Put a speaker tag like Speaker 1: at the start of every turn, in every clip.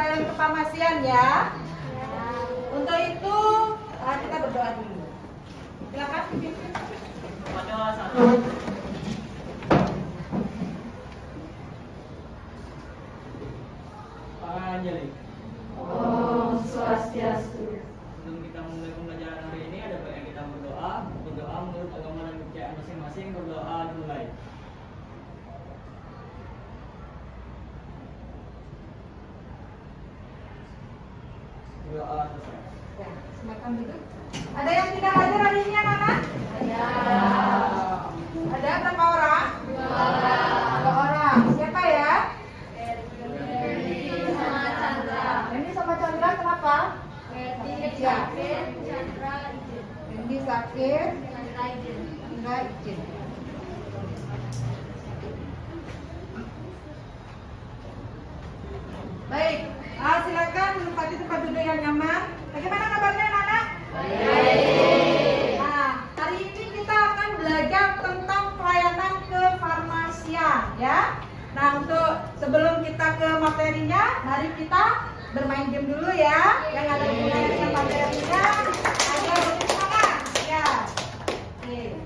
Speaker 1: pelayanan kefarmasian ya. Untuk itu kita berdoa dulu. Silakan pimpin.
Speaker 2: Panjali.
Speaker 3: Om Swastiastu.
Speaker 2: Sebelum kita mulai pembelajaran hari ini ada baiknya kita berdoa menurut agama dan kepercayaan masing-masing. Berdoa dimulai. Berdoa selesai.
Speaker 1: Ya, silakan duduk. Ada yang tidak hadir hari ini anak-anak?
Speaker 3: Ada.
Speaker 1: Ada berapa orang?
Speaker 3: 2 orang.
Speaker 1: 2 orang. Siapa ya?
Speaker 3: Ferdi sama Chandra.
Speaker 1: Ini sama Chandra kenapa?
Speaker 3: Ferdi
Speaker 1: Ya.
Speaker 3: sakit, Chandra izin.
Speaker 1: Ini sakit,
Speaker 3: Chandra izin.
Speaker 1: enggak izin. Baik, silakan menempati tempat duduk yang nyaman. Bagaimana kabarnya anak-anak?
Speaker 3: Baik.
Speaker 1: Nah, hari ini kita akan belajar tentang pelayanan kefarmasian ya. Nah, untuk sebelum kita ke materinya, mari kita bermain game dulu ya. Yang ada hubungannya dengan materinya agar lebih semangat. Ya. Oke.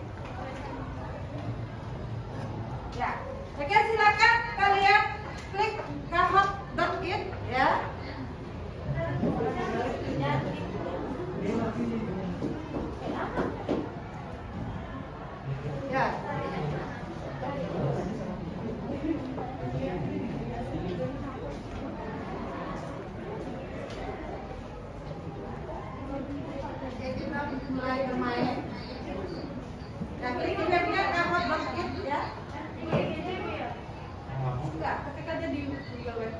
Speaker 1: Ya. Oke, silakan kalian klik kahot.it ya. Ya. Oke, kita mulai bermain. Ya, klik di webnya kahot.it ya. Enggak, ketik aja di Google Web.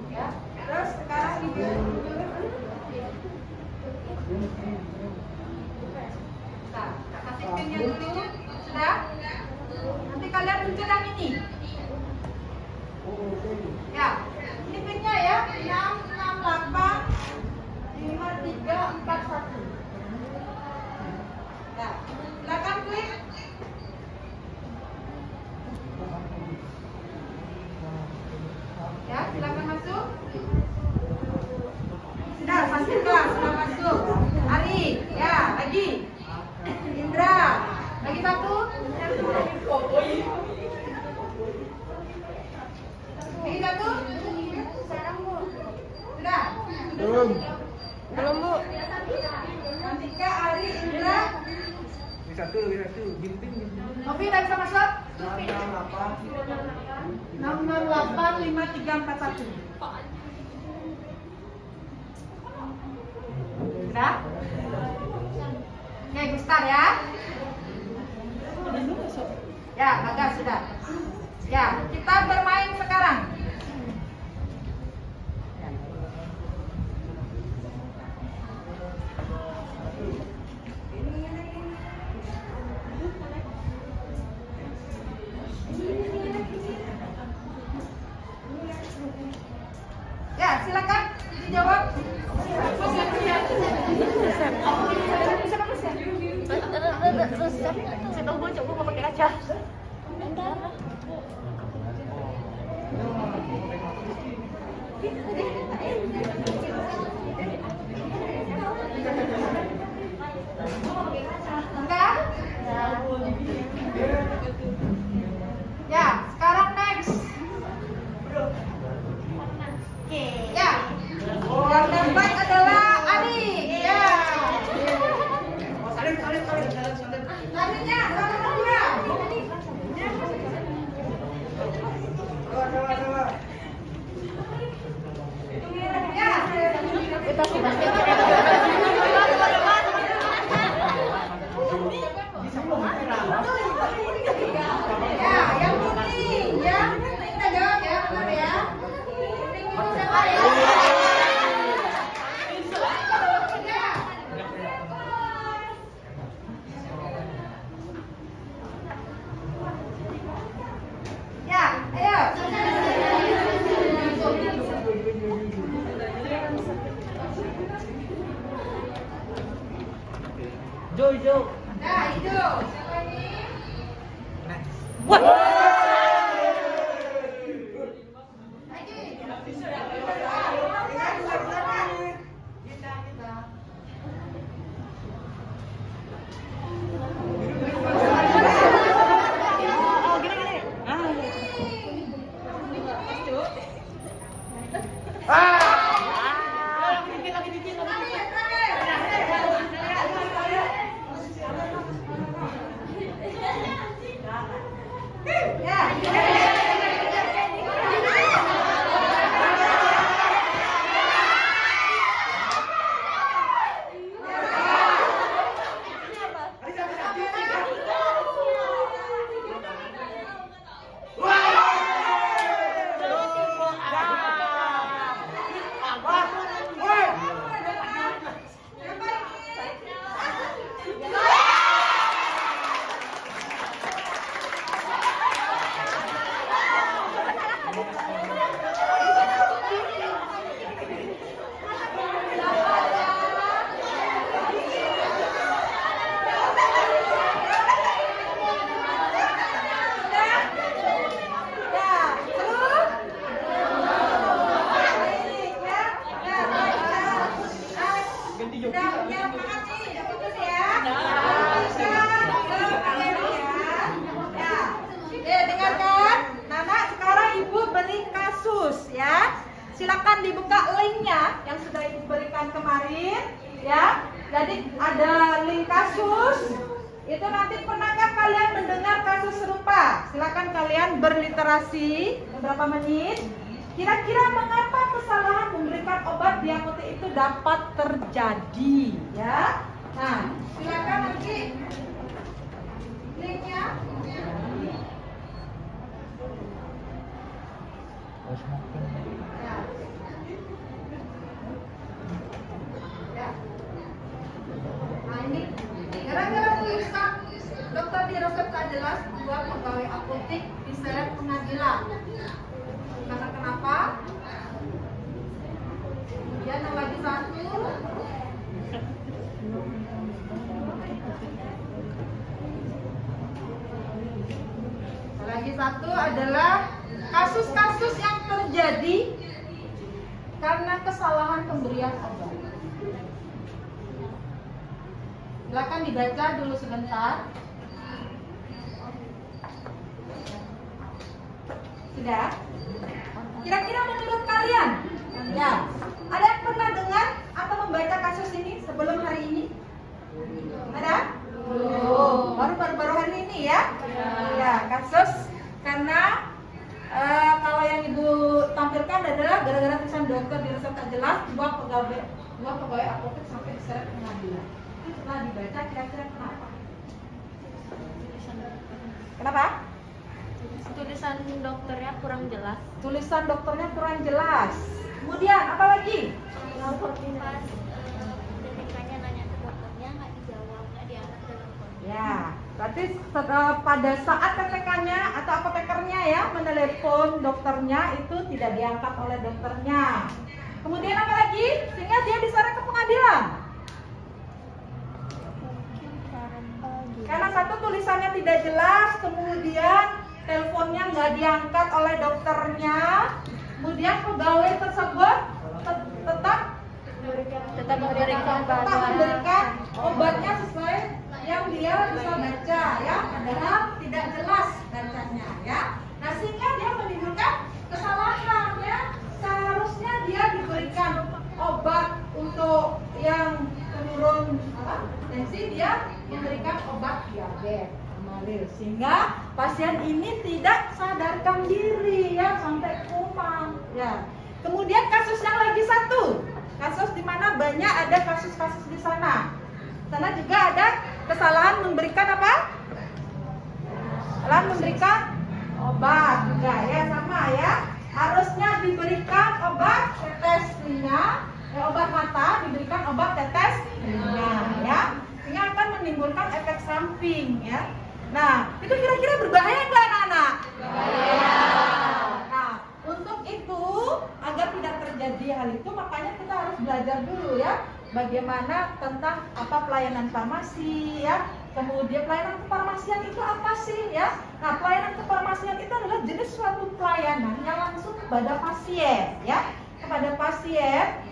Speaker 1: Ya. Terus sekarang di Google Web. Nah, kasih pinnya dulu. Sudah? Nanti kalian muncul yang ini. Ya, ini pinnya ya. 6685341. Nah, silakan klik. Ya, silakan masuk. Sudah, pastikan sudah masuk. Ari, ya, lagi. Indra, lagi satu. Lagi satu. Sudah.
Speaker 4: Belum Bu.
Speaker 1: Antika, Ari, Indra.
Speaker 4: Satu. Ginting.
Speaker 1: Novi udah bisa masuk?
Speaker 4: 668.
Speaker 1: 6685341. Sudah? Oke, Gustar ya. Ya, Bagas sudah. Ya, kita bermain sekarang. Ya, silakan dijawab.
Speaker 3: Saya tahu gue coba pakai kaca.
Speaker 1: Enggak? Ya, sekarang next. Oke, ya. Yang terbaik adalah Ari. Ya. Selanjutnya, salah kedua. Ya. Ya, yang kuning ya. Kita jawab ya, benar ya. Kuning itu siapa ya? Ya, ayo.
Speaker 4: Jo.
Speaker 1: Nah, hijau. Siapa ini? ya. Jadi ada link kasus. Itu nanti pernahkah kalian mendengar kasus serupa? Silakan kalian berliterasi beberapa menit. Kira-kira mengapa kesalahan memberikan obat di apotek itu dapat terjadi, ya? Nah, silakan nanti linknya. Ya. Ya. Nah ini gara-gara tulisan dokter di resep tak jelas, dua pegawai apotek diseret pengadilan. Karena kenapa? Kemudian yang lagi satu, adalah kasus-kasus yang terjadi karena kesalahan pemberian obat. Silakan dibaca dulu sebentar. Sudah? Kira-kira menurut kalian, ya, ada yang pernah dengar atau membaca kasus ini sebelum hari ini? Ada? Oh, baru hari ini ya? Ya, kasus karena kalau yang ibu tampilkan adalah gara-gara tulisan dokter di resep tak jelas, dua pegawai apotek sampai diseret pengadilan. Itu setelah dibaca, kira-kira kenapa? Kenapa?
Speaker 3: Tulisan dokternya kurang jelas.
Speaker 1: Tulisan dokternya kurang jelas. Kemudian apa lagi?
Speaker 3: Pas ketikanya nanya ke dokternya nggak dijawab, nggak diangkat telepon.
Speaker 1: Ya, berarti pada saat PPK-nya atau apotekernya ya menelepon dokternya itu tidak diangkat oleh dokternya. Kemudian apa lagi? Sehingga dia diseret ke pengadilan. Karena satu tulisannya tidak jelas, kemudian teleponnya nggak diangkat oleh dokternya, kemudian pegawai tersebut tetap memberikan obatnya sesuai yang dia bisa baca ya, padahal tidak jelas bacanya ya. Nah sehingga dia menimbulkan kesalahan ya. Seharusnya dia diberikan obat untuk yang penurun tensi, dia memberikan obat diabetes sehingga pasien ini tidak sadarkan diri ya sampai koma ya. Kemudian kasus yang lagi satu, kasus di mana banyak ada kasus-kasus di sana. Sana juga ada kesalahan memberikan apa? Kesalahan memberikan obat juga ya, sama ya. Harusnya diberikan obat tetes telinga, obat mata diberikan obat tetes telinga ya. Sehingga akan menimbulkan efek samping ya. Nah, itu kira-kira berbahaya nggak anak-anak? Berbahaya. Nah, untuk itu agar tidak terjadi hal itu, makanya kita harus belajar dulu ya, bagaimana tentang apa pelayanan farmasi ya. Kemudian pelayanan kefarmasian itu apa sih ya? Nah, pelayanan kefarmasian itu adalah jenis suatu pelayanan yang langsung kepada pasien ya, kepada pasien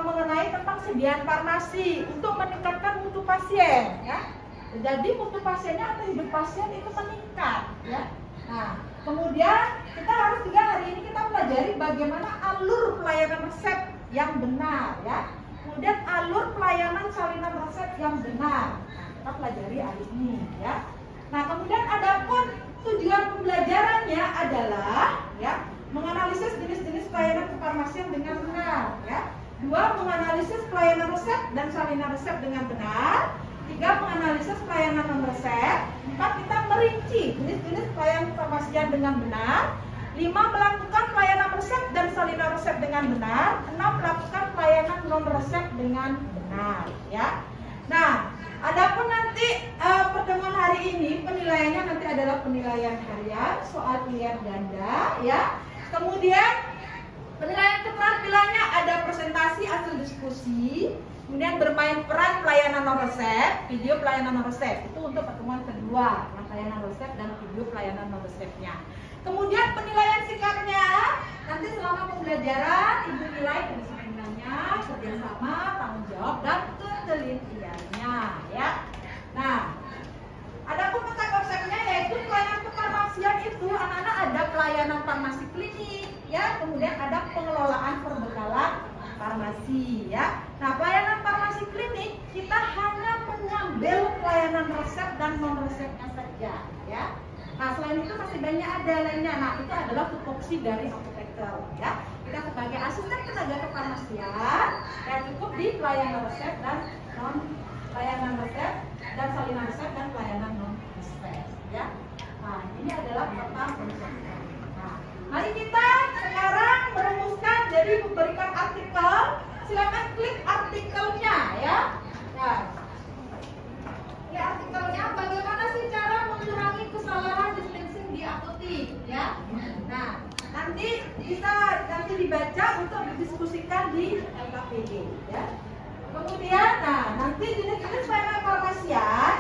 Speaker 1: mengenai tentang sediaan farmasi untuk meningkatkan mutu pasien ya. Jadi mutu pasiennya atau hidup pasien itu meningkat ya. Nah, kemudian kita harus juga hari ini kita pelajari bagaimana alur pelayanan resep yang benar ya. Kemudian alur pelayanan salinan resep yang benar. Nah, kita pelajari hari ini ya. Nah, kemudian adapun tujuan pembelajarannya adalah ya, menganalisis jenis-jenis pelayanan kefarmasian dengan benar ya. 2. Menganalisis pelayanan resep dan salinan resep dengan benar. 3. Menganalisis pelayanan non-resep. 4. Kita merinci jenis-jenis pelayanan kefarmasian dengan benar. 5. Melakukan pelayanan resep dan salinan resep dengan benar. 6. Melakukan pelayanan non-resep dengan benar ya. Nah, adapun nanti pertemuan hari ini penilaiannya nanti adalah penilaian harian, soal pilihan ganda ya. Kemudian penilaian keterampilannya ada presentasi hasil diskusi, kemudian bermain peran pelayanan non resep, video pelayanan non resep. Itu untuk pertemuan kedua, pelayanan resep dan video pelayanan non resepnya. Kemudian penilaian sikapnya nanti selama pembelajaran ibu nilai kedisiplinannya, kerjasama, tanggung jawab dan ketelitiannya ya. Nah, adapun konsep-konsepnya yaitu pelayanan kefarmasian itu anak-anak ada pelayanan farmasi klinik ya, kemudian ada pengelolaan perbekalan farmasi ya. Nah, pelayanan farmasi klinik kita hanya mengambil pelayanan resep dan non resepnya saja ya. Nah, selain itu masih banyak ada lainnya. Nah, itu adalah tupoksi dari apoteker ya. Kita sebagai asisten tenaga kefarmasian ya cukup di pelayanan resep dan non pelayanan resep dan salinan resep dan pelayanan non resep ya. Nah, ini adalah total perusahaan. Nah, mari kita sekarang merumuskan, jadi memberikan artikel. Silakan klik artikelnya ya. Nah, ini artikelnya bagaimana sih cara mengurangi kesalahan dispensing di apotik ya. Nah, nanti bisa dibaca untuk didiskusikan di LKPD ya. Kemudian, nah nanti jenis-jenis pelayanan farmasian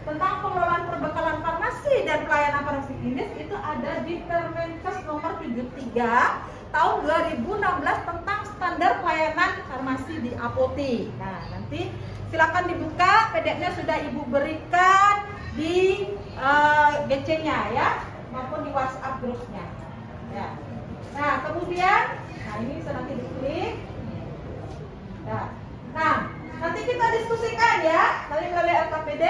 Speaker 1: tentang pengelolaan perbekalan farmasi dan pelayanan farmasi klinis itu ada di Permenkes nomor 73 tahun 2016 tentang standar pelayanan farmasi di apotik. Nah, nanti silakan dibuka, PDF-nya sudah Ibu berikan di GC-nya ya, maupun di WhatsApp grupnya. Ya. Nah, kemudian, nah ini bisa nanti diklik. Nah, nanti kita diskusikan ya, melalui LKPD,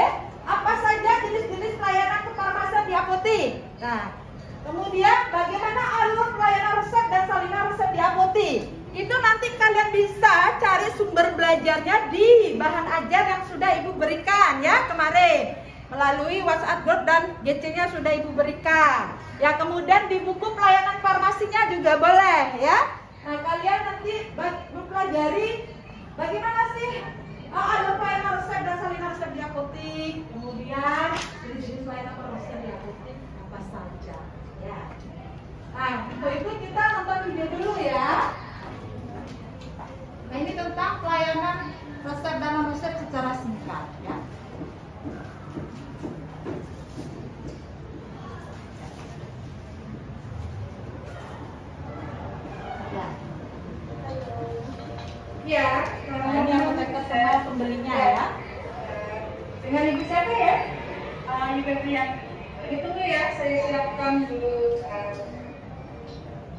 Speaker 1: apa saja jenis-jenis pelayanan kefarmasian di apotik. Nah, kemudian bagaimana alur pelayanan resep dan salinan resep di apotik. Itu nanti kalian bisa cari sumber belajarnya di bahan ajar yang sudah Ibu berikan ya kemarin. Melalui WhatsApp group dan GC-nya sudah Ibu berikan. Ya, kemudian di buku pelayanan farmasinya juga boleh ya. Nah, kalian nanti mempelajari bagaimana sih alur pelayanan resep dan salinan resep di apotik. Kemudian jenis-jenis pelayanan farmasi di apotik apa saja ya. Nah, untuk itu kita nonton video dulu ya. Nah, ini tentang pelayanan resep dan non resep secara singkat ya. Ya, ini apoteker sama pembelinya ya. Dengan Ibu siapa ya? Ibu Febrian. Ditunggu ya, saya siapkan dulu.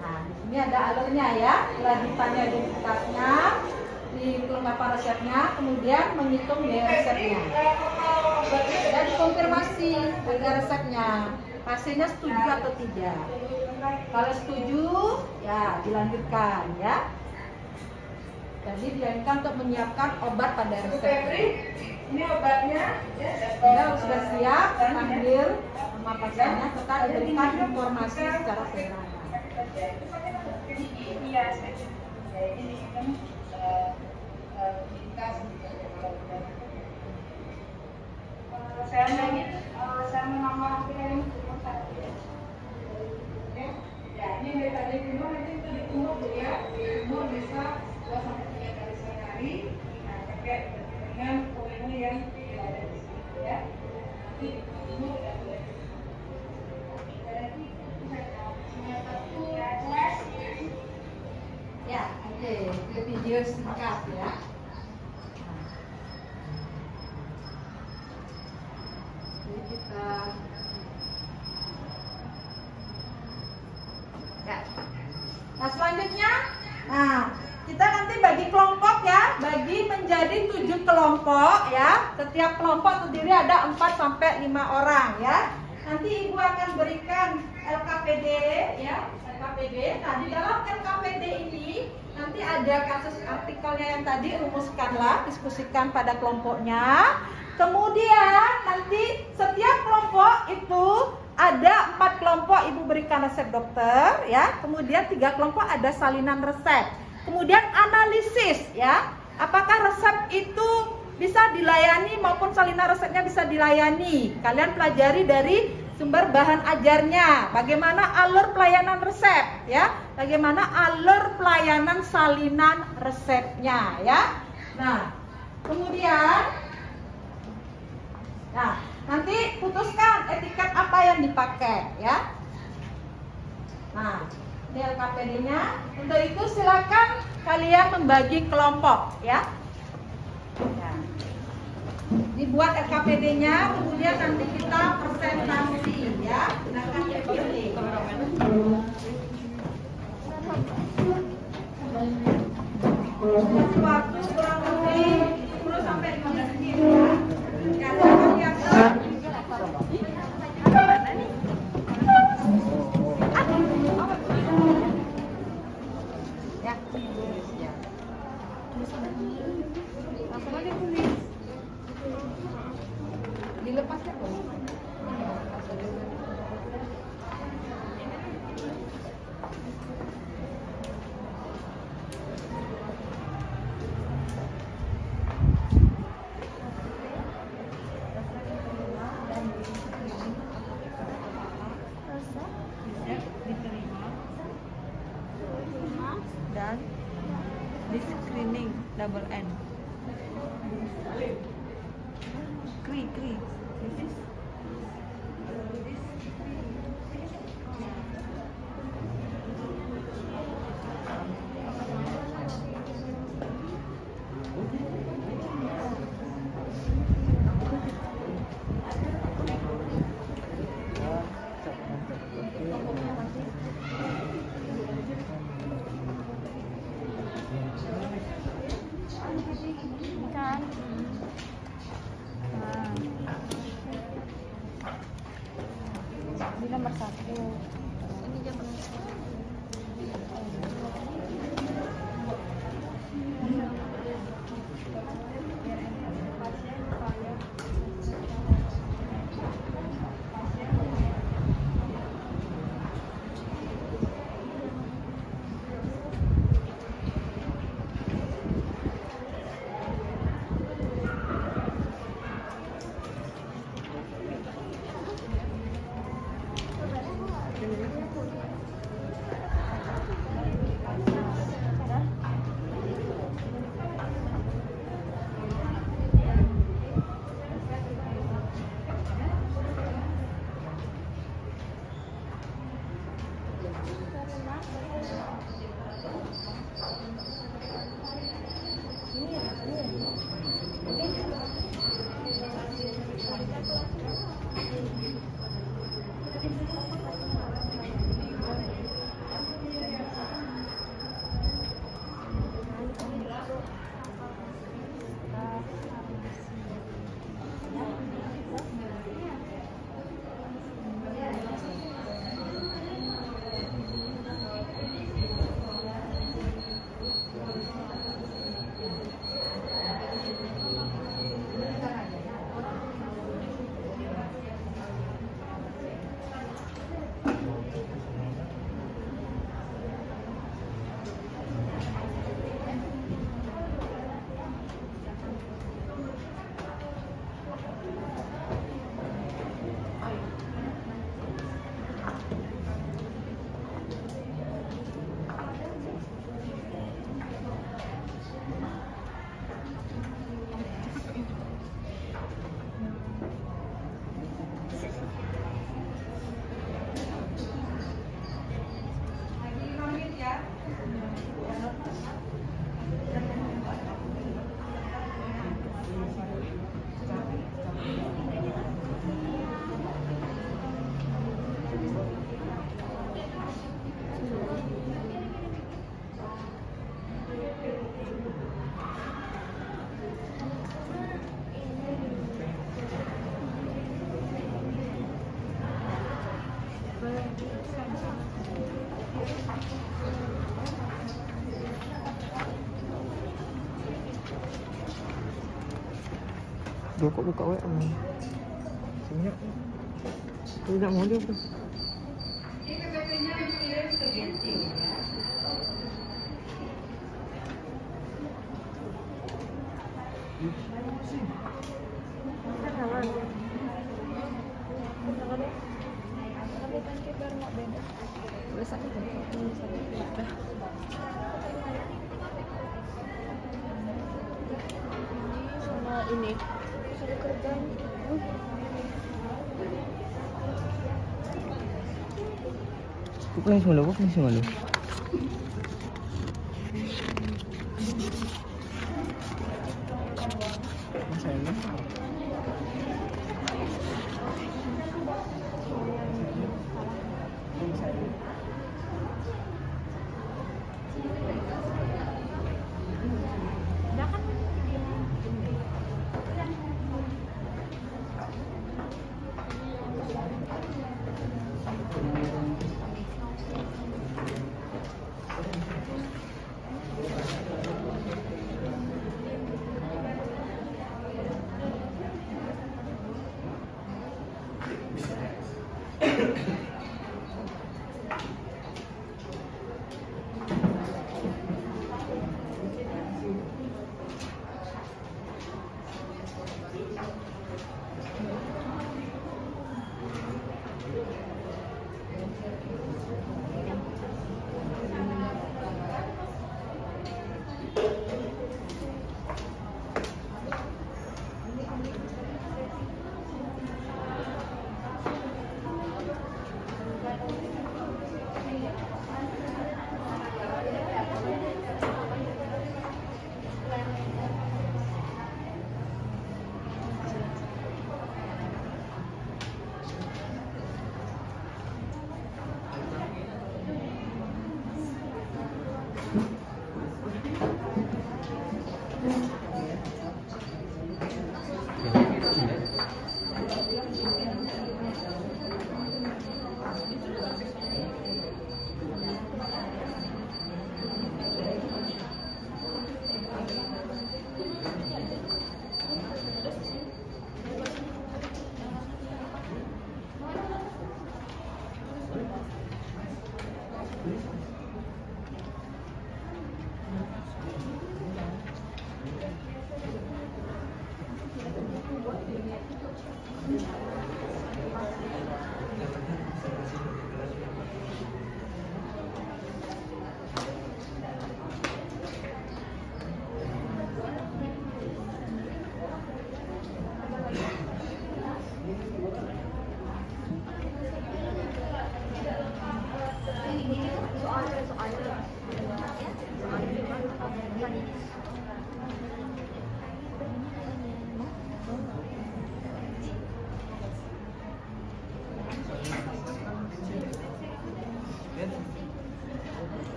Speaker 1: Nah, di sini ada alurnya ya. Setelah ditanya identitasnya, kelengkapan resepnya, kemudian menghitung biaya resepnya. Dan konfirmasi harga resepnya. Pasiennya setuju atau tidak? Kalau setuju, ya dilanjutkan ya. Jadi dilanjutkan untuk menyiapkan obat pada resep. Ini obatnya ya, sudah siap, panggil nama pasiennya serta diberikan informasi secara sederhana.
Speaker 5: Saya menambah yang ya, ini dari tadi kumur, nanti itu dikumur ya, dikumur bisa 2-3 kali sehari. Nah, pakai dengan volume yang ada di sini ya. Nanti dikumur dan boleh.
Speaker 1: Ya, oke, itu video singkat ya. Jadi kita ya. Nah, selanjutnya, nah kita nanti bagi kelompok ya, bagi menjadi 7 kelompok ya. Setiap kelompok terdiri ada 4-5 orang ya. Nanti Ibu akan berikan LKPD ya, LKPD. Nah, di dalam LKPD ini nanti ada kasus artikelnya yang tadi, rumuskanlah, diskusikan pada kelompoknya. Kemudian nanti setiap kelompok itu ada 4 kelompok Ibu berikan resep dokter ya. Kemudian 3 kelompok ada salinan resep. Kemudian analisis ya. Apakah resep itu bisa dilayani maupun salinan resepnya bisa dilayani. Kalian pelajari dari sumber bahan ajarnya. Bagaimana alur pelayanan resep ya. Bagaimana alur pelayanan salinan resepnya ya. Nah, kemudian nanti putuskan etiket apa yang dipakai ya. Nah, ini LKPD-nya. Untuk itu silakan kalian membagi kelompok ya. Dibuat LKPD-nya, kemudian nanti kita presentasi ya. Silakan dipilih. Kasih waktu kurang lebih 10 sampai 15 menit ya. Katakan yang dilepaskan kok.
Speaker 6: Dan di screening double N. Kri. This is kan. Ini nomor 1. Ini jam
Speaker 4: Duh, kok buka WA? Sebenarnya tidak mau dia, Bro.
Speaker 5: Ini KTP-nya dikirim ke GC ya.
Speaker 6: Ini suruh kerjaan.
Speaker 4: Pulang semula, pulang semula.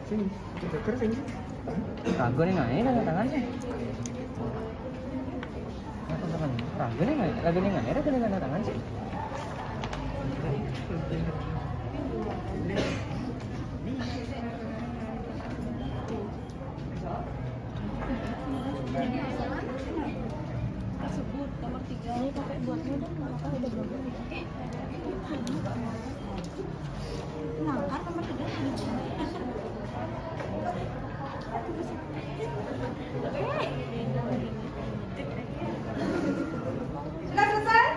Speaker 4: Sini, kita kerja sini.
Speaker 7: Ragu nih nggak? Ini ada tangannya. Apa tangan? Ragu nih nggak? Ragu nih nggak? Ada ada tangan sih.
Speaker 3: Tersebut nomor 3 ini pakai buatnya dan kenapa udah berapa? Nah, kan nomor 3
Speaker 1: Sudah selesai?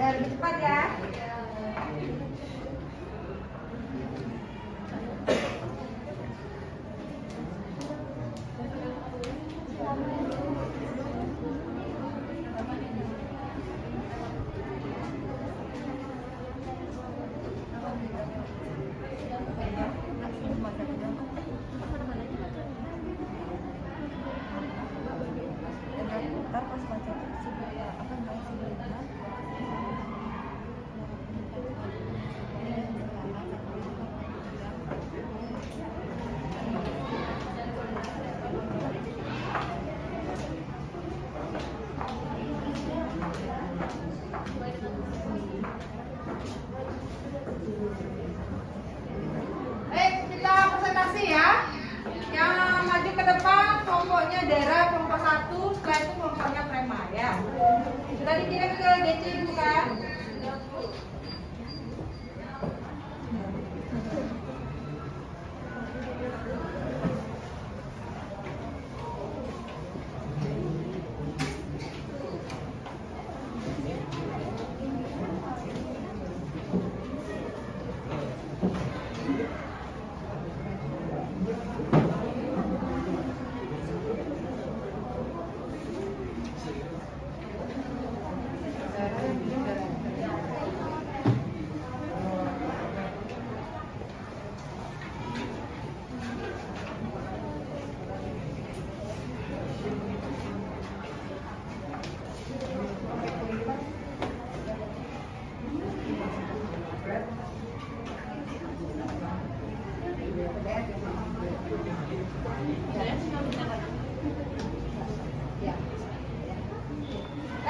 Speaker 1: Lebih cepat ya.
Speaker 6: Ntar pas baca apa namanya sebelumnya
Speaker 1: Kita presentasi ya. Yang maju ke depan kelompoknya Dara, kelompok 1, setelah itu kelompoknya Prema ya. Sudah dikirim ke DC bukan?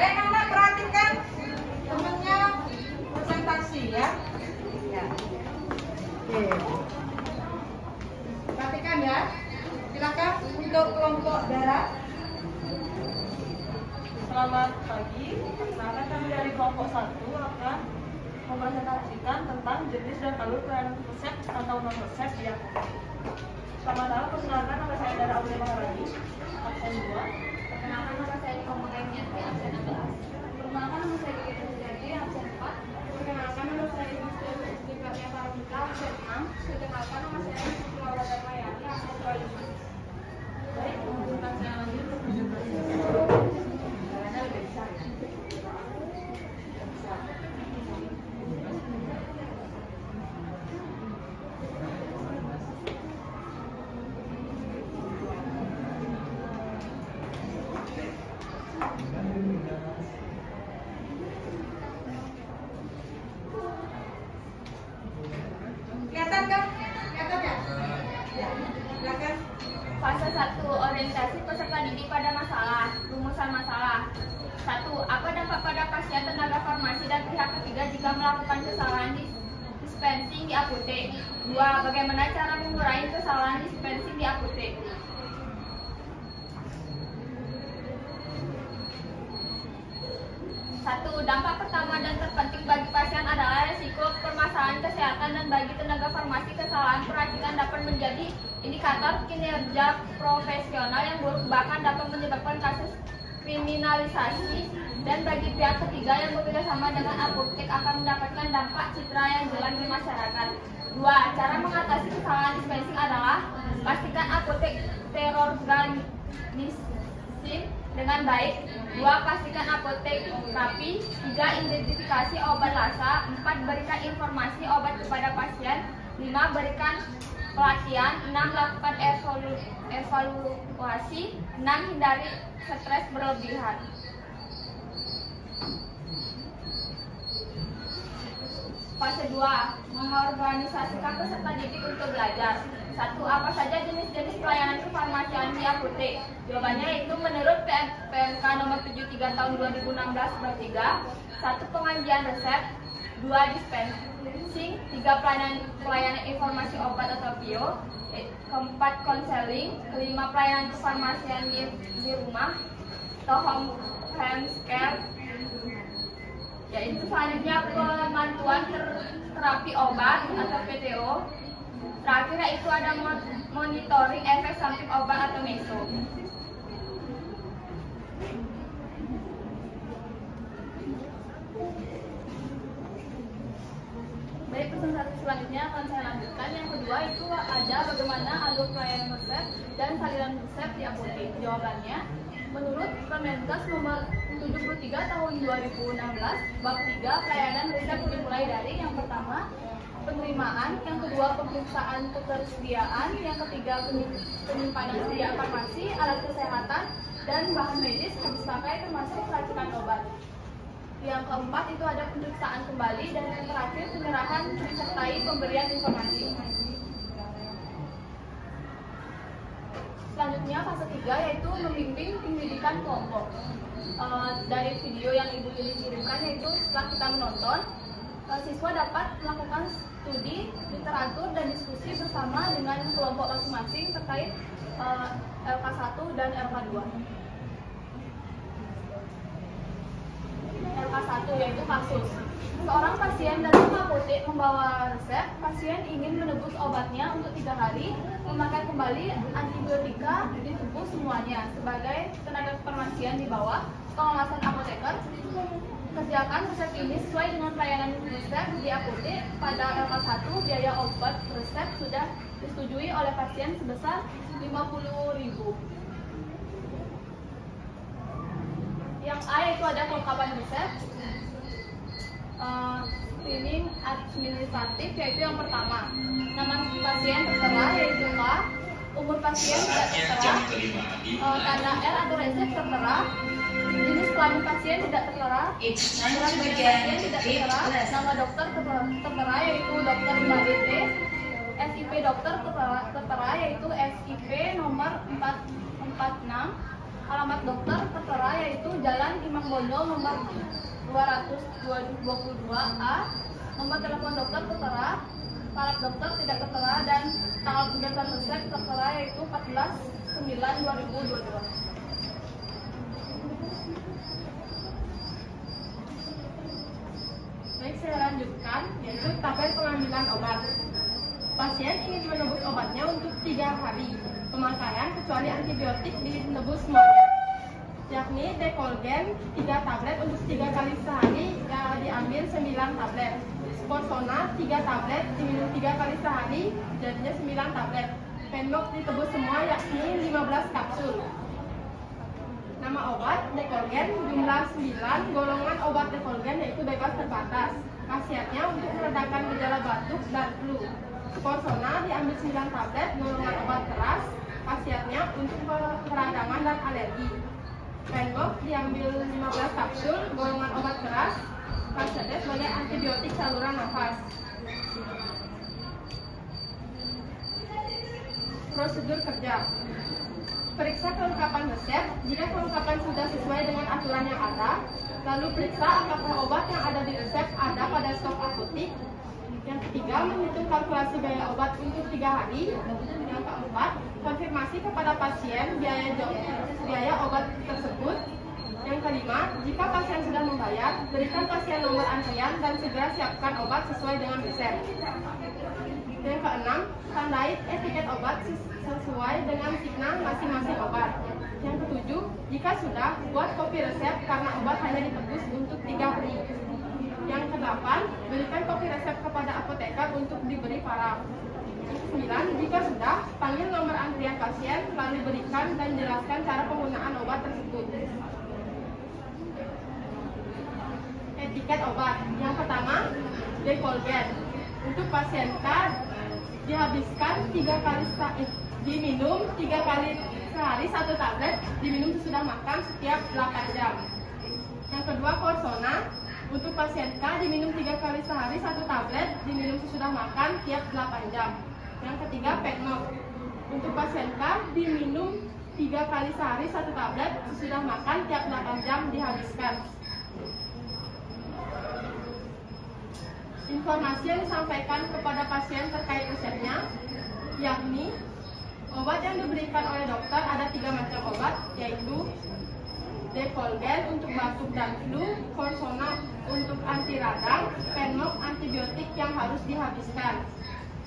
Speaker 1: Anak perhatikan temennya presentasi ya. Ya. Oke. Perhatikan ya. Silakan untuk kelompok Dara.
Speaker 6: Selamat pagi. Perkenalkan kami dari kelompok 1 akan mempresentasikan tentang jenis dan alur pelayanan resep atau non resep yang selamat datang. Perkenalkan nama saya Dara Aulia Maharani, absen 2.
Speaker 3: Perkenalkan nama saya Niko Mengengnya, absen 16. Perkenalkan nama saya Gigi Terjadi, absen 4. Perkenalkan nama saya Ibu Setiapnya Paramita, absen 6. Perkenalkan nama saya Ibu Laura Darmayani, absen 25. Baik, untuk yang lanjut. Jalannya lebih besar ya.
Speaker 1: Kelihatan kan? Kelihatan ya? Ya, silakan.
Speaker 3: Fase 1, orientasi peserta didik pada masalah, rumusan masalah. 1. Apa dampak pada pasien, tenaga farmasi, dan pihak ketiga jika melakukan kesalahan dispensing di apotek? 2. Bagaimana cara mengurangi kesalahan dispensing di apotek? Satu, dampak pertama dan terpenting bagi pasien adalah resiko permasalahan kesehatan, dan bagi tenaga farmasi kesalahan peracikan dapat menjadi indikator kinerja profesional yang buruk, bahkan dapat menyebabkan kasus kriminalisasi, dan bagi pihak ketiga yang bekerjasama dengan apotek akan mendapatkan dampak citra yang jelek di masyarakat. 2. Cara mengatasi kesalahan dispensing adalah pastikan apotek terorganisir dengan baik. 2. Pastikan apotek rapi. 3. Identifikasi obat lasa. 4. Berikan informasi obat kepada pasien. 5. Berikan pelatihan. 6. Lakukan evaluasi. 6. Hindari stres berlebihan. Fase 2. Mengorganisasikan peserta didik untuk belajar. 1. Apa saja jenis-jenis pelayanan kefarmasian di apotek? Jawabannya yaitu menurut PMK nomor 73 tahun 2016 bab 3. 1. Pengajian resep. 2. Dispensing. 3. Pelayanan informasi obat atau PIO. 4. Konseling. 5. Pelayanan kefarmasian di rumah atau home care. Yaitu selanjutnya pemantuan terapi obat atau PTO. Terakhir yaitu ada monitoring efek samping obat atau MESO. Baik, presentasi selanjutnya akan saya lanjutkan. Yang kedua itu ada bagaimana alur pelayanan resep dan salinan resep di apotek. Jawabannya, menurut Permenkes nomor 73 tahun 2016 bab 3, pelayanan resep dimulai dari yang pertama penerimaan, yang kedua pemeriksaan ketersediaan, yang ketiga penyimpanan sedia farmasi, alat kesehatan, dan bahan medis habis pakai termasuk racikan obat. Yang keempat itu ada pemeriksaan kembali, dan yang terakhir penyerahan disertai pemberian informasi. Selanjutnya fase 3 yaitu membimbing pendidikan kelompok. Dari video yang Ibu Lili kirimkan, yaitu setelah kita menonton, siswa dapat melakukan studi literatur dan diskusi bersama dengan kelompok masing-masing terkait LK1 dan LK2. LK1 yaitu kasus. Seorang pasien datang ke apotek membawa resep. Pasien ingin menebus obatnya untuk 3 hari, memakai kembali antibiotika, ditebus semuanya. Sebagai tenaga kefarmasian di bawah pengawasan apoteker, kerjakan resep ini sesuai dengan pelayanan resep di apotek. Pada LK1, biaya obat resep sudah disetujui oleh pasien sebesar 50.000. Yang A yaitu ada kelengkapan resep. Screening administratif yaitu yang pertama, nama pasien tertera yaitu K, umur pasien tidak tertera, tanda R atau resep tertera, jenis kelamin pasien tidak tertera, surat bagi pasien tidak tertera, nama dokter tertera yaitu Dr. Imade T, SIP dokter tertera yaitu SIP nomor 446, alamat dokter tertera yaitu Jalan Imam Bonjol nomor 222A, nomor telepon dokter tertera, taraf dokter tidak tertera, dan tanggal pembebasan resep tertera yaitu 14/9/2022. Baik, saya lanjutkan, yaitu tabel pengambilan obat. Pasien ingin menebus obatnya untuk 3 hari pemakaian kecuali antibiotik ditebus semuanya, yakni Decolgen 3 tablet untuk 3 kali sehari, diambil 9 tablet. Sportsona 3 tablet diminum 3 kali sehari, jadinya 9 tablet. Penbox ditebus semua, yakni 15 kapsul. Nama obat Decolgen jumlah 9, golongan obat Decolgen yaitu bebas terbatas. Khasiatnya untuk meredakan gejala batuk dan flu. Sportsona diambil 9 tablet, golongan obat keras. Khasiatnya untuk peradangan dan alergi. Penbox diambil 15 kapsul, golongan obat keras. Khasiatnya sebagai antibiotik saluran nafas. Prosedur kerja. Periksa kelengkapan resep. Jika kelengkapan sudah sesuai dengan aturan yang ada, lalu periksa apakah obat yang ada di resep ada pada stok apotik. Yang ketiga, menghitung kalkulasi biaya obat untuk 3 hari. Yang keempat, konfirmasi kepada pasien biaya obat tersebut. Yang kelima, jika pasien sudah membayar, berikan pasien nomor antrian dan segera siapkan obat sesuai dengan resep. Yang keenam, tandai etiket obat sesuai dengan signa masing-masing obat. Yang ketujuh, jika sudah, buat kopi resep karena obat hanya ditebus untuk 3 hari. Yang kedelapan, berikan kopi resep kepada apoteker untuk diberi paraf. Yang kesembilan, jika sudah, panggil nomor antrian pasien, lalu berikan dan jelaskan cara penggunaan obat tersebut. Etiket obat. Yang pertama, Decolgen. Untuk pasien K, dihabiskan 3 kali diminum 3 kali sehari 1 tablet, diminum sesudah makan setiap 8 jam. Yang kedua, Corsona. Untuk pasien K, diminum 3 kali sehari 1 tablet, diminum sesudah makan tiap 8 jam. Yang ketiga, Peknok. Untuk pasien K, diminum 3 kali sehari 1 tablet, sesudah makan tiap 8 jam dihabiskan. Informasi yang disampaikan kepada pasien terkait resepnya, yakni obat yang diberikan oleh dokter ada 3 macam obat, yaitu Decolgen untuk batuk dan flu, Corsona untuk anti radang, Peknok antibiotik yang harus dihabiskan,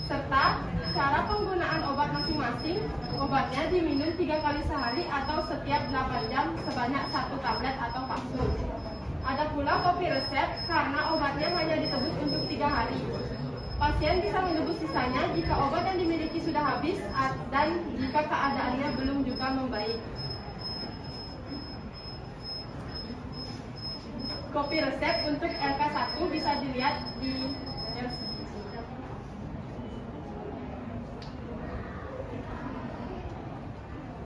Speaker 3: serta cara penggunaan obat masing-masing. Obatnya diminum 3 kali sehari atau setiap 8 jam sebanyak 1 tablet atau kapsul. Ada pula kopi resep karena obatnya hanya ditebus untuk 3 hari. Pasien bisa menebus sisanya jika obat yang dimiliki sudah habis dan jika keadaannya belum juga membaik. Kopi resep untuk LK1 bisa dilihat di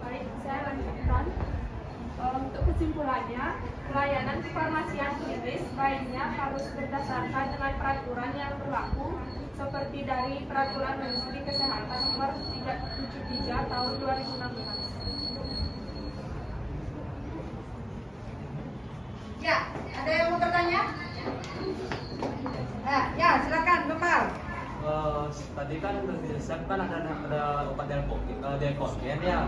Speaker 3: Baik, saya lanjutkan. Untuk kesimpulannya, pelayanan kefarmasian klinis baiknya harus berdasarkan dengan peraturan yang berlaku, seperti dari Peraturan Menteri Kesehatan Nomor 373 Tahun 2016.
Speaker 1: Ya, ada yang mau bertanya? Ya, silakan, Bapak.
Speaker 2: Tadi kan di resep kan ada obat Decolgen ya.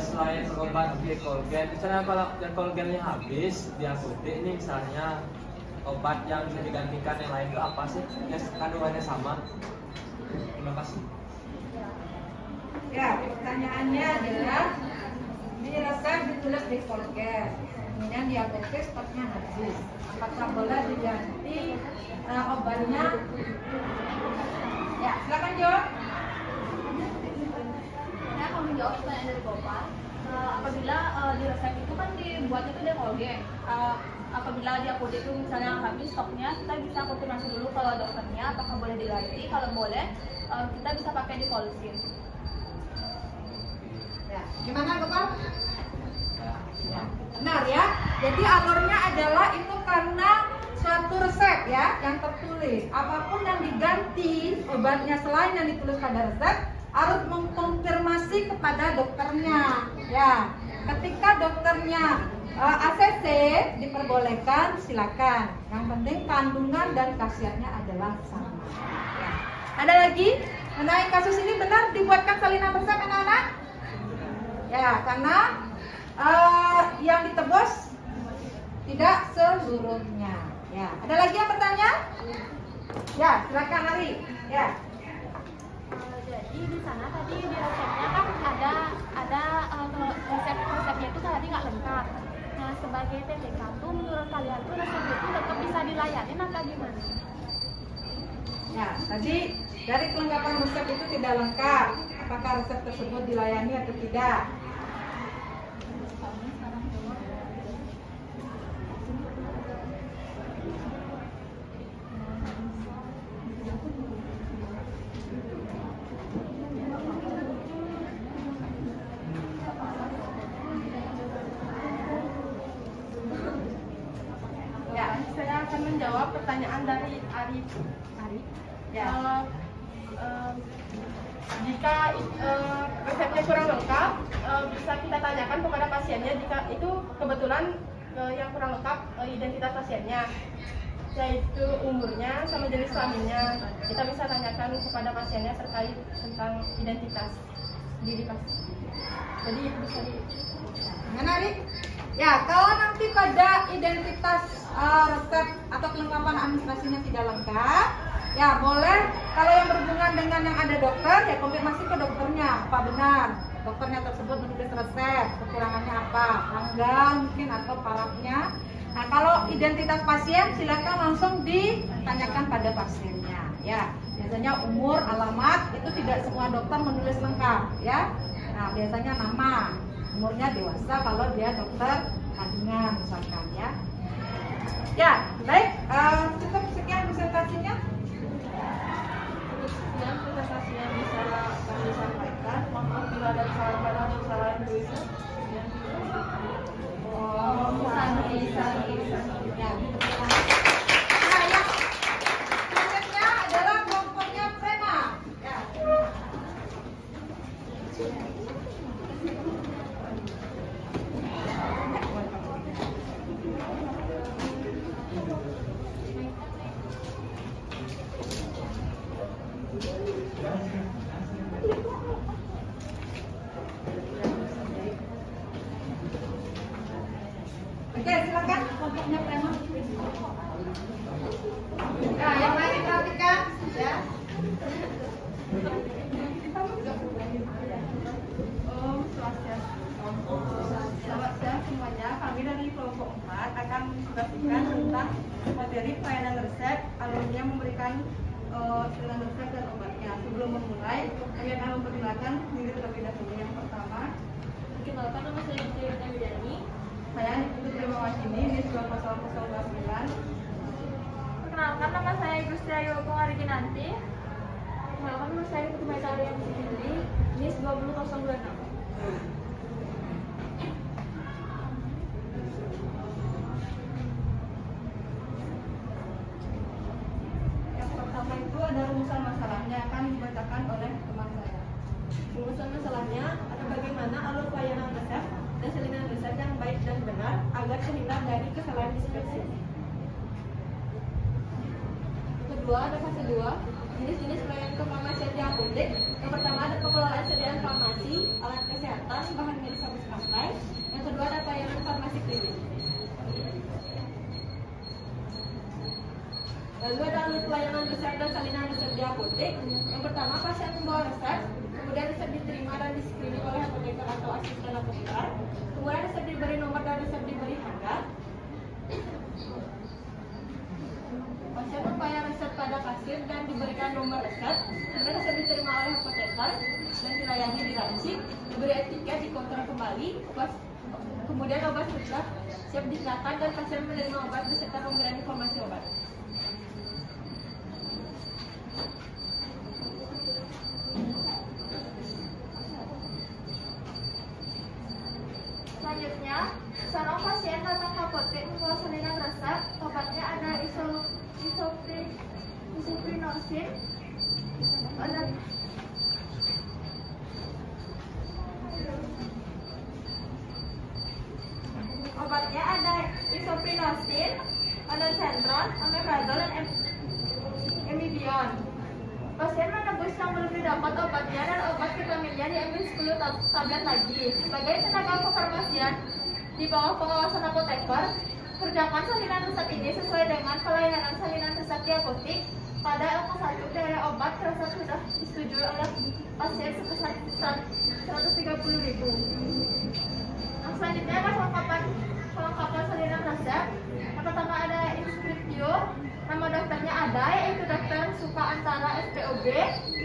Speaker 2: Selain obat Decolgen, misalnya kalau Decolgennya habis di apotek ini, misalnya obat yang bisa digantikan yang lain itu apa sih? Yang kandungannya sama? Terima kasih.
Speaker 1: Ya, pertanyaannya adalah ini resep ditulis Decolgen, kemudian di apotek stoknya habis. Apakah boleh diganti obatnya? Ya, silakan jawab.
Speaker 3: Saya akan menjawab pertanyaan dari Bapak. Apabila di resep itu kan dibuat itu Decolgen. Apabila di apotek itu misalnya habis stoknya, kita bisa konfirmasi dulu kalau dokternya apakah boleh diganti. Kalau boleh, kita bisa pakai Decolgen.
Speaker 1: Ya, gimana Bapak? Ya, benar ya. Jadi alurnya adalah itu karena suatu resep ya yang tertulis. Apapun yang diganti obatnya selain yang ditulis pada resep harus mengkonfirmasi kepada dokternya. Ya, ketika dokternya ACC diperbolehkan, silakan. Yang penting kandungan dan khasiatnya adalah sama. Ya. Ada lagi mengenai kasus ini, benar dibuatkan salinan resep anak-anak? Ya, karena yang ditebus tidak seluruhnya. Ya, ada lagi yang bertanya? Ya, silakan Ari. Ya.
Speaker 3: Jadi di sana tadi di resepnya kan ada resepnya itu tadi nggak lengkap. Nah, sebagai TTK tuh menurut kalian tuh resep itu tetap bisa dilayani atau gimana?
Speaker 1: Ya, tadi dari kelengkapan resep itu tidak lengkap. Apakah resep tersebut dilayani atau tidak?
Speaker 3: Saya akan menjawab pertanyaan dari Arif.
Speaker 1: Ya.
Speaker 3: jika resepnya kurang lengkap, bisa kita tanyakan kepada pasiennya jika itu kebetulan yang kurang lengkap identitas pasiennya, yaitu umurnya sama jenis kelaminnya. Kita bisa tanyakan kepada pasiennya terkait tentang identitas diri pasien. Jadi itu bisa
Speaker 1: menarik. Ya, kalau nanti pada identitas resep atau kelengkapan administrasinya tidak lengkap, ya boleh kalau yang berhubungan dengan yang ada dokter, ya konfirmasi ke dokternya apa benar dokternya tersebut menulis resep, kekurangannya apa, tanggal mungkin atau parafnya. Nah, kalau identitas pasien silakan langsung ditanyakan pada pasiennya. Ya, biasanya umur, alamat itu tidak semua dokter menulis lengkap, ya. Nah, biasanya nama, umurnya dewasa kalau dia dokter kandungan misalkan, ya. Ya, baik, cukup sekian presentasinya.
Speaker 6: Sekian presentasi yang bisa kami sampaikan. Maaf bila ada kesalahan atau kesalahan tulisan.
Speaker 1: Ya, nah, yang selanjutnya adalah kelompoknya Prema. Ya. Oke, silakan kelompoknya Prema. Nah, yang lain diperhatikan, ya.
Speaker 6: Selamat siang semuanya. Kami dari kelompok 4 akan menjelaskan tentang materi pelayanan resep, alurnya memberikan pelayanan resep dan obatnya. Sebelum memulai, kami akan memperkenalkan diri terlebih dahulu. Yang pertama,
Speaker 3: Perkenalkan, nama saya Yudhita Widani.
Speaker 6: saya Ibu Primawashini, NIS 20029.
Speaker 3: Perkenalkan, nama saya Gusti Ayu Pengarijinanti. Perkenalkan, nama saya Putri Maitari yang Sindri, NIS 20026.
Speaker 6: Yang pertama itu ada rumusan masalahnya akan dibacakan oleh teman saya.
Speaker 3: Rumusan masalahnya ada bagaimana alur pelayanan resep dan salinan resep yang baik dan benar agar terhindar dari kesalahan diskresi. Kedua, ada fase 2, jenis-jenis pelayanan kefarmasian di apotek. Yang pertama ada pengelolaan sediaan farmasi, alat kesehatan, bahan medis habis pakai. Yang kedua ada pelayanan farmasi klinik. Lalu ada alur pelayanan resep dan salinan resep di apotek. Yang pertama, pasien membawa resep, kemudian resep diterima dan di-screening oleh apoteker atau asisten apoteker. Kemudian resep diberi nomor dan resep diberi harga. Pasien membayar resep pada kasir dan diberikan nomor resep. Kemudian resep diterima oleh apoteker dan dilayani di lancip, diberi etiket, dikontrol kembali. Kemudian obat sudah siap digunakan dan pasien menerima obat beserta pemberian informasi obat. Selanjutnya, seorang pasien datang ke apotek membawa salinan resep. Obatnya ada isoprinosin, obatnya ada isoprinosin, ondansetron, omeprazole, dan emidion. Pasien menebus yang belum didapat obatnya dan obat vitaminnya diambil 10 tablet lagi. Sebagai tenaga kefarmasian di bawah pengawasan apoteker, kerjakan salinan resep ini sesuai dengan pelayanan salinan resep di apotek. Pada LK1 biaya obat terasa sudah disetujui oleh pasien sebesar 130.000. Yang selanjutnya ada kelengkapan salinan resep. Yang pertama ada inskriptio. Nama dokternya ada, yaitu dokter Suka Antara SPOB.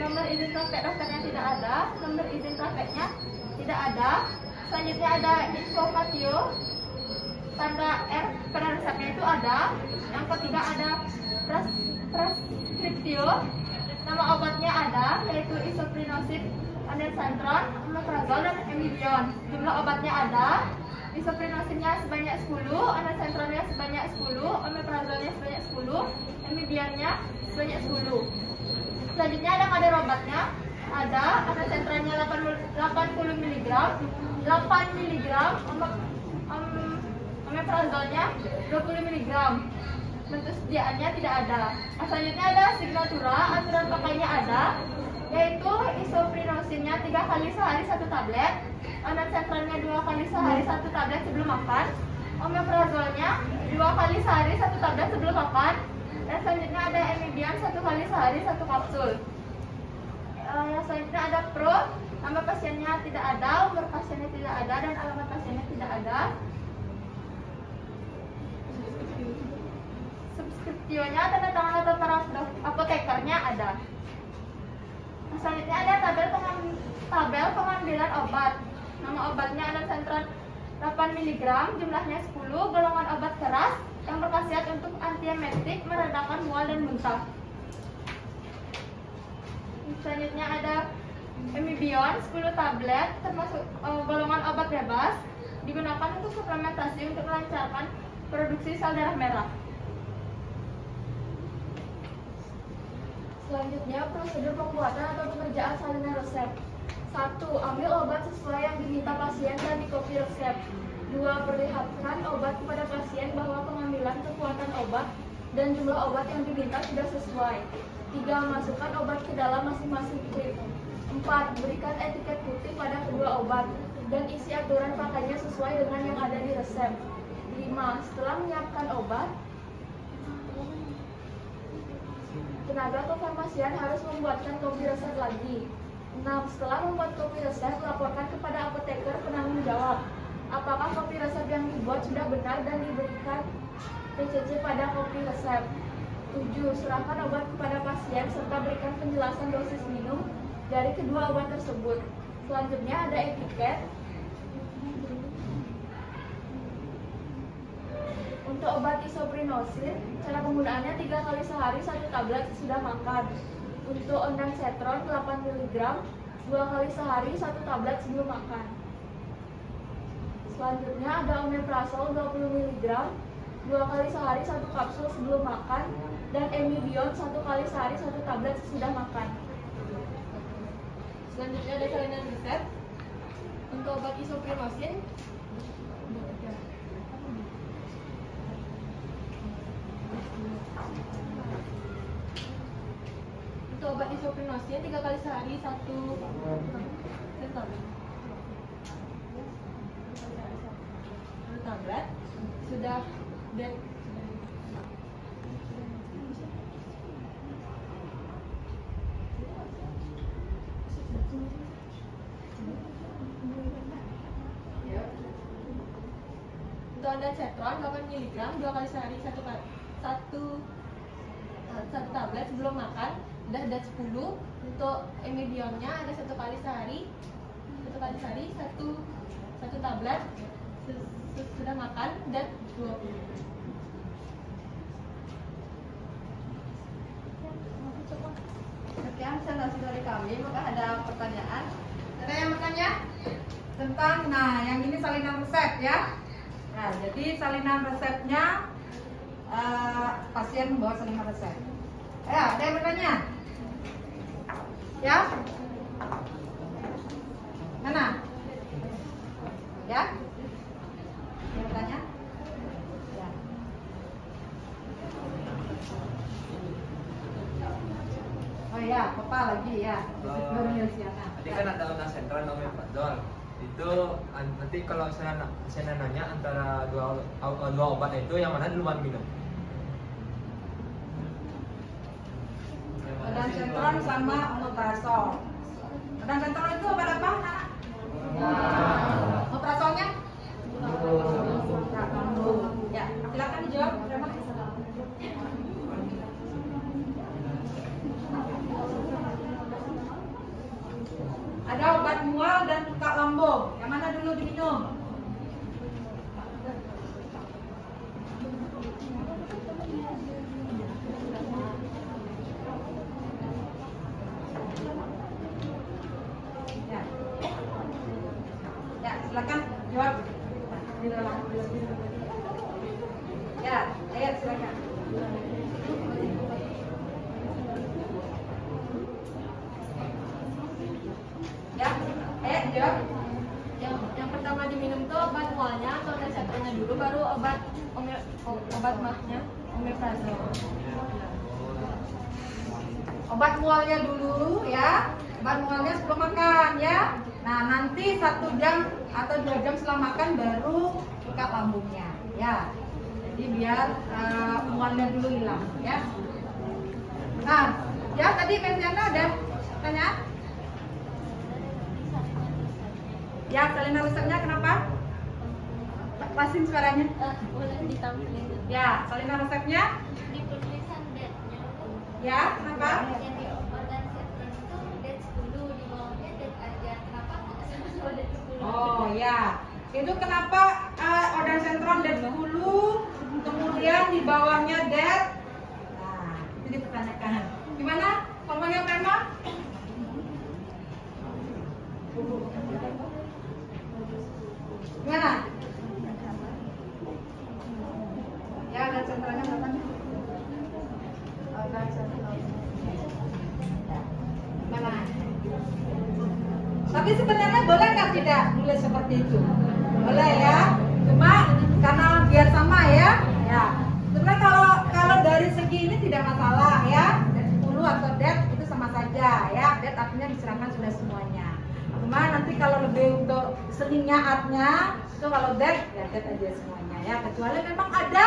Speaker 3: Nomor izin praktek dokternya tidak ada. Nomor izin prakteknya tidak ada. Selanjutnya ada infopatio. Tanda R pada resepnya itu ada. Yang ketiga ada preskriptio. Nama obatnya ada, yaitu isoprinosin, ondansetron, omeprazole, dan emidion. Jumlah obatnya ada. Isoprinosinnya sebanyak 10, ondansetronnya sebanyak 10, omeprazolnya sebanyak 10, emidionnya sebanyak 10. Selanjutnya ada kadar obatnya, ada takarannya 80 mg, 8 mg, omeprazolnya 20 mg. Bentuk sediaannya tidak ada. Selanjutnya ada signatura, aturan pakainya ada, yaitu isoprinosinnya 3 kali sehari 1 tablet, ondansetronnya 2 kali sehari 1 tablet sebelum makan, omeprazolnya 2 kali sehari 1 tablet sebelum makan, dan selanjutnya ada emibian 1 kali sehari 1 kapsul. Yang selanjutnya ada pro, nama pasiennya tidak ada, umur pasiennya tidak ada, dan alamat pasiennya tidak ada. Subskripsionya tanda tangan atau para apotekernya ada. Selanjutnya ada tabel pengambilan obat. Nama obatnya ada sentron 8 mg, jumlahnya 10, golongan obat keras yang berkhasiat untuk antiemetik, meredakan mual dan muntah. Selanjutnya ada Emibion 10 tablet, termasuk golongan obat bebas, digunakan untuk suplementasi untuk melancarkan produksi sel darah merah. Selanjutnya, prosedur pembuatan atau pengerjaan salinan resep. 1. Ambil obat sesuai yang diminta pasien dan dikopi resep. 2. Perlihatkan obat kepada pasien bahwa pengambilan kekuatan obat dan jumlah obat yang diminta sudah sesuai. 3. Masukkan obat ke dalam masing-masing klip. 4. Berikan etiket putih pada kedua obat dan isi aturan pakainya sesuai dengan yang ada di resep. 5. Setelah menyiapkan obat, tenaga kefarmasian harus membuatkan kopi resep lagi. 6. Setelah membuat kopi resep, laporkan kepada apoteker penanggung jawab apakah kopi resep yang dibuat sudah benar dan diberikan PCC pada kopi resep. 7. Serahkan obat kepada pasien serta berikan penjelasan dosis minum dari kedua obat tersebut. Selanjutnya ada etiket. Untuk obat isoprinosin, cara penggunaannya 3 kali sehari 1 tablet sudah makan. Untuk ondansetron 8 mg, 2 kali sehari 1 tablet sebelum makan. Selanjutnya ada omeprazol 20 mg, 2 kali sehari 1 kapsul sebelum makan, dan emibion 1 kali sehari 1 tablet sesudah makan. Selanjutnya ada salinan resep. Untuk obat isoprinosin, untuk obat isoprinosin 3 kali sehari 1 tablet sudah untuk ondansetron 8 mg 2 kali sehari 1 tablet sebelum makan udah ada 10. Untuk emibionnya ada 1 kali sehari 1 tablet sudah makan dan 20.
Speaker 1: Sekian presentasi dari kami. Maka ada pertanyaan? Ada yang bertanya tentang, nah yang ini salinan resep ya. Nah jadi salinan resepnya pasien membawa salinan resep. Ya, ada yang bertanya? Ya? Mana? Ya? Yang bertanya? Ya. Oh ya, Papa lagi ya.
Speaker 2: Tadi kan ada ondansetron omeprazol. Itu nanti kalau saya nanya antara dua obat itu yang mana duluan minum?
Speaker 1: Ondansetron sama omeprazol. Ondansetron itu obat apa, Nak? Omeprazolnya? Ya, silakan dijawab. Berapa? Ada obat mual dan luka lambung. Yang mana dulu diminum? Ya, silakan jawab. Ya, ayo silakan. Ya. aja.
Speaker 3: Yang pertama diminum tuh obat mualnya atau reseptornya dulu, baru obat mahnya, omeprazol.
Speaker 1: Obat mualnya dulu ya. Obat mualnya sebelum makan ya. Nah, nanti 1 jam atau 2 jam setelah makan baru buka lambungnya ya. Jadi biar mualnya dulu hilang ya. Nah, ya tadi Mendiana ada tanya? Ya, salina resepnya kenapa? Pasin suaranya.
Speaker 3: Boleh ditampilin.
Speaker 1: Ya, salina resepnya?
Speaker 3: Di tulisan date-nya.
Speaker 1: Ya, kenapa?
Speaker 3: Yang di organ setting itu date 10, di bawahnya date aja. Kenapa? Oh, date 10.
Speaker 1: Oh ya, itu kenapa organ sentrum date 10, kemudian di bawahnya date. Nah, itu dipertanyakan. Gimana? Ngomongnya Prema? Gimana? Ya, organ sentrumnya berapa? Organ sentrum. Gimana? Tapi sebenarnya boleh nggak tidak nulis seperti itu? Boleh ya. Cuma karena biar sama ya. Ya. Sebenarnya kalau dari segi ini tidak masalah ya. Date 10 atau date itu sama saja ya. Date artinya diserahkan sudah semuanya. Cuma nanti kalau lebih untuk seninya artnya itu kalau date ya date aja semuanya ya. Kecuali memang ada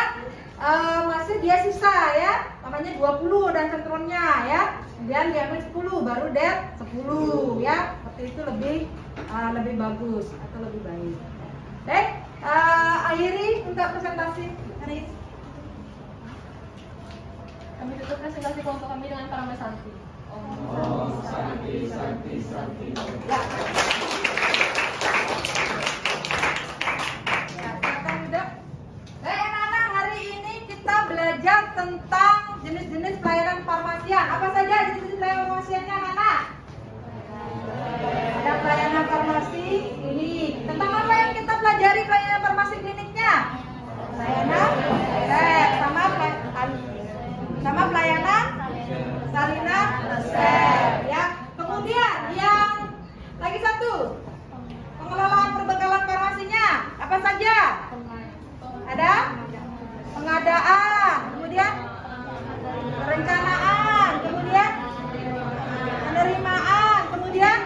Speaker 1: masih dia sisa ya. Namanya 20 dan sentrumnya ya. Kemudian diambil 10 baru date 10 ya. Seperti itu lebih bagus atau lebih baik. Baik, akhiri untuk presentasi hari ini.
Speaker 3: Kami tutup presentasi kelompok kami dengan Parama Santi.
Speaker 2: Om Santi Santi Santi.
Speaker 1: Ya. Ya, silakan duduk. Baik anak-anak, hari ini kita belajar tentang jenis-jenis pelayanan farmasian. Apa saja jenis-jenis pelayanan farmasiannya anak-anak? Ada pelayanan farmasi klinik. Tentang apa yang kita pelajari pelayanan farmasi kliniknya? Pelayanan resep sama pelayanan salinan resep ya. Kemudian yang lagi satu, pengelolaan perbekalan farmasinya apa saja? Ada pengadaan, kemudian perencanaan, kemudian penerimaan, kemudian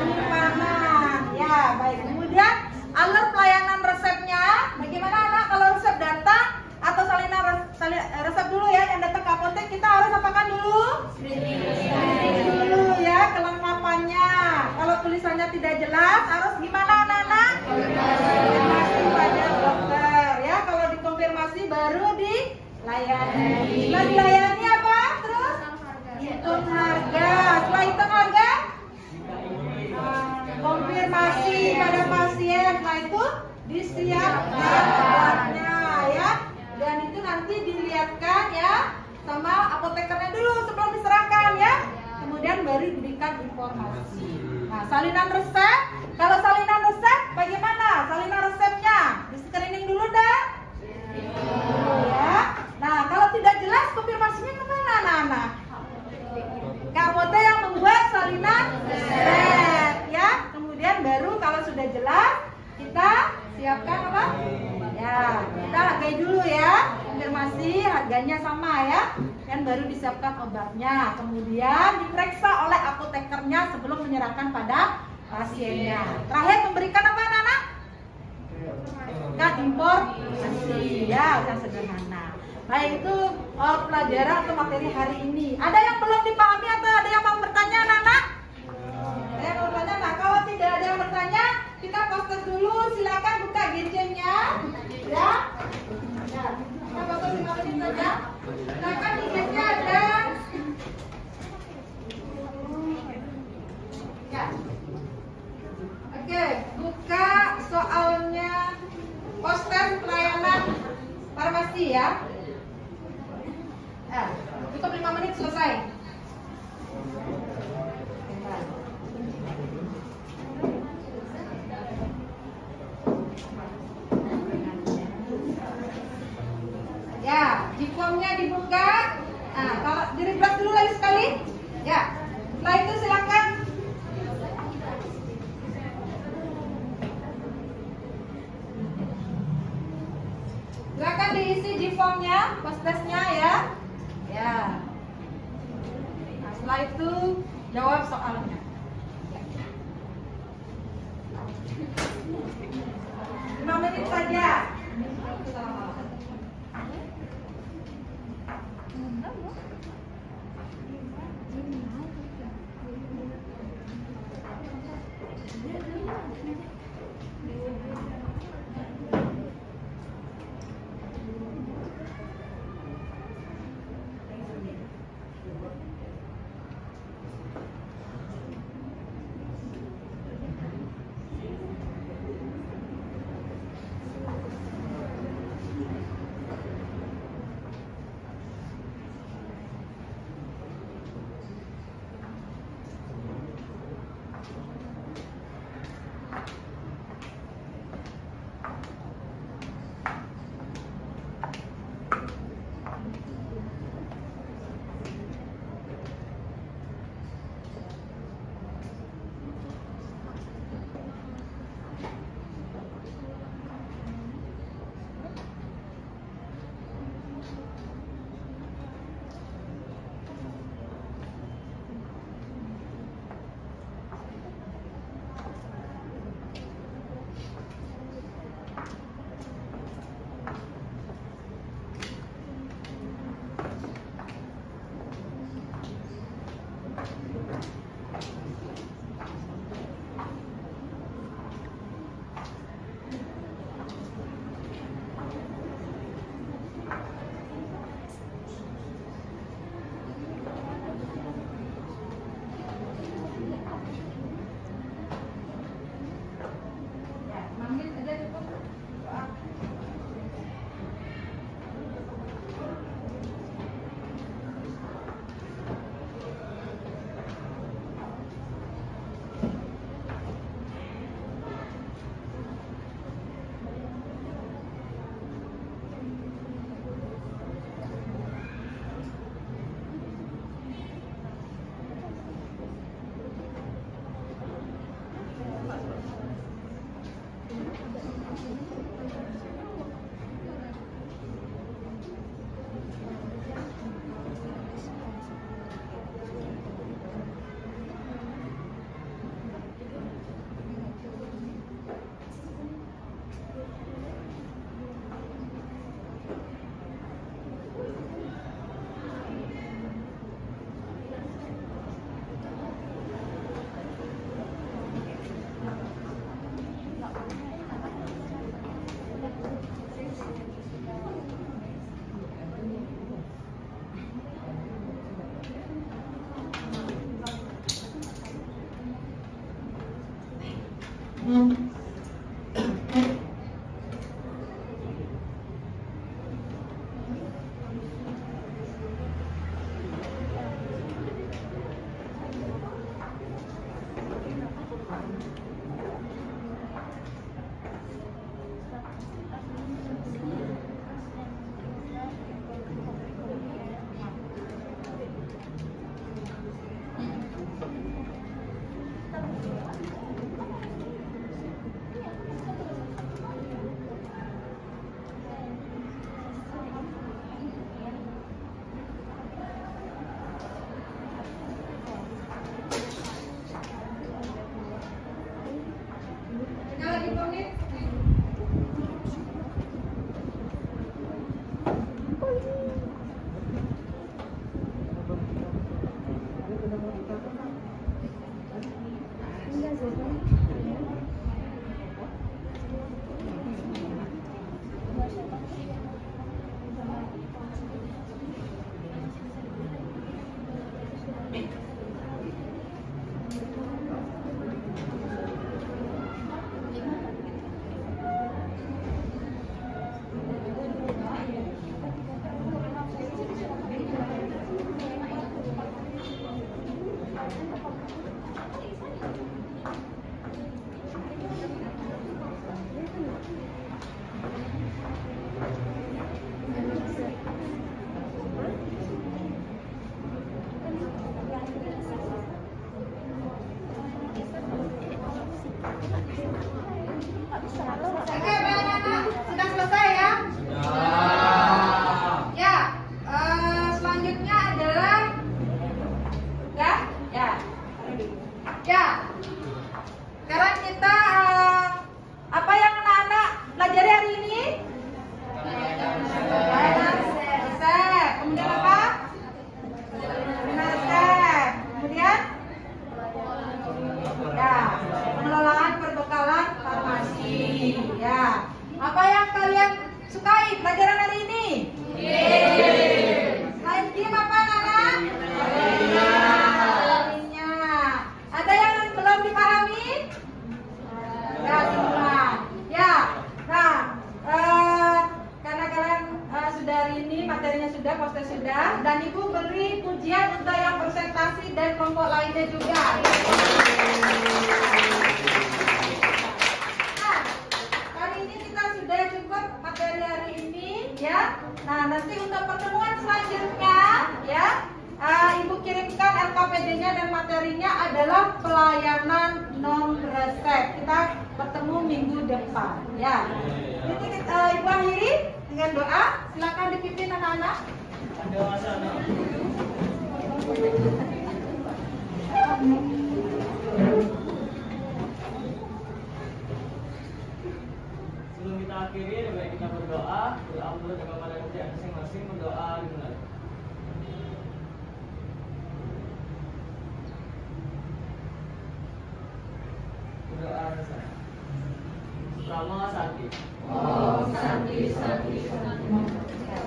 Speaker 1: penyimpanan. Ya, baik. Kemudian alur pelayanan resepnya, bagaimana anak kalau resep datang atau salinan resep dulu ya, yang datang ke apotek kita harus apakan dulu? Screening dulu ya kelengkapannya. Kalau tulisannya tidak jelas harus gimana anak-anak? Konfirmasi pada dokter ya. Kalau dikonfirmasi baru dilayani. Setelah dilayani apa? Terus hitung harga. Setelah hitung harga konfirmasi pada pasien. Setelah itu disiapkan obatnya ya. Dan itu nanti dilihatkan ya sama apotekernya dulu sebelum diserahkan ya. Kemudian baru diberikan informasi. Nah, salinan resep. Kalau salinan resep bagaimana? Salinan resepnya di screening dulu dah. Ya. Nah, kalau tidak jelas konfirmasinya kemana anak-anak? Ke apotek yang membuat salinan resep ya. Kemudian baru kalau sudah jelas kita siapkan apa? Ya, kita hargai dulu ya. Konfirmasi harganya sama ya. Dan baru disiapkan obatnya. Kemudian diperiksa oleh apotekernya sebelum menyerahkan pada pasiennya. Terakhir memberikan apa anak-anak? Informasi ya, udah sederhana. Baik, itu pelajaran atau materi hari ini. Ada yang belum dipahami atau ada yang mau bertanya anak-anak? Ada yang mau bertanya? Nah, kalau tidak ada yang bertanya, kita poster dulu. Silakan buka gadgetnya, ya. Ya, kita poster 5 menit saja. Silakan di gadgetnya ada. Ya. Oke, buka soalnya poster pelayanan farmasi ya. Cukup 5 menit selesai. Ya, jikomnya dibuka. Nah, kalau di-refresh dulu lagi sekali. Ya. Setelah itu silakan pas tesnya ya. Ya. Nah, setelah itu jawab soalnya. 5 menit saja. Oke, anak-anak, sudah selesai ya?
Speaker 2: Sudah.
Speaker 1: Ya, Ya. Sekarang kita apa yang anak-anak pelajari hari ini? Pelayanan resep. Kemudian apa? Resep. Kemudian ya, pengelolaan perbekalan farmasi. Ya. Apa yang kalian sukai pelajaran hari ini? Selain game apa anak-anak? Materinya. Ada yang belum dipahami? Ya, semua. Ya. Nah, karena kalian sudah hari ini materinya sudah, poster sudah, dan Ibu beri pujian untuk yang presentasi dan kelompok lainnya juga. Nah, kali ini kita sudah cukup materi hari ini, ya. Nah, nanti untuk pertemuan selanjutnya, ya, Ibu kirimkan LKPD-nya dan materinya adalah pelayanan non resep. Kita bertemu minggu depan, ya. Ini Ibu akhiri dengan doa. Silakan dipimpin anak-anak.
Speaker 2: Doa sana. Sebelum kita akhiri, lebih baik kita berdoa menurut kepada kerjaan masing-masing, berdoa dimulai. Berdoa sana. Sama sakit.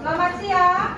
Speaker 1: Selamat siang.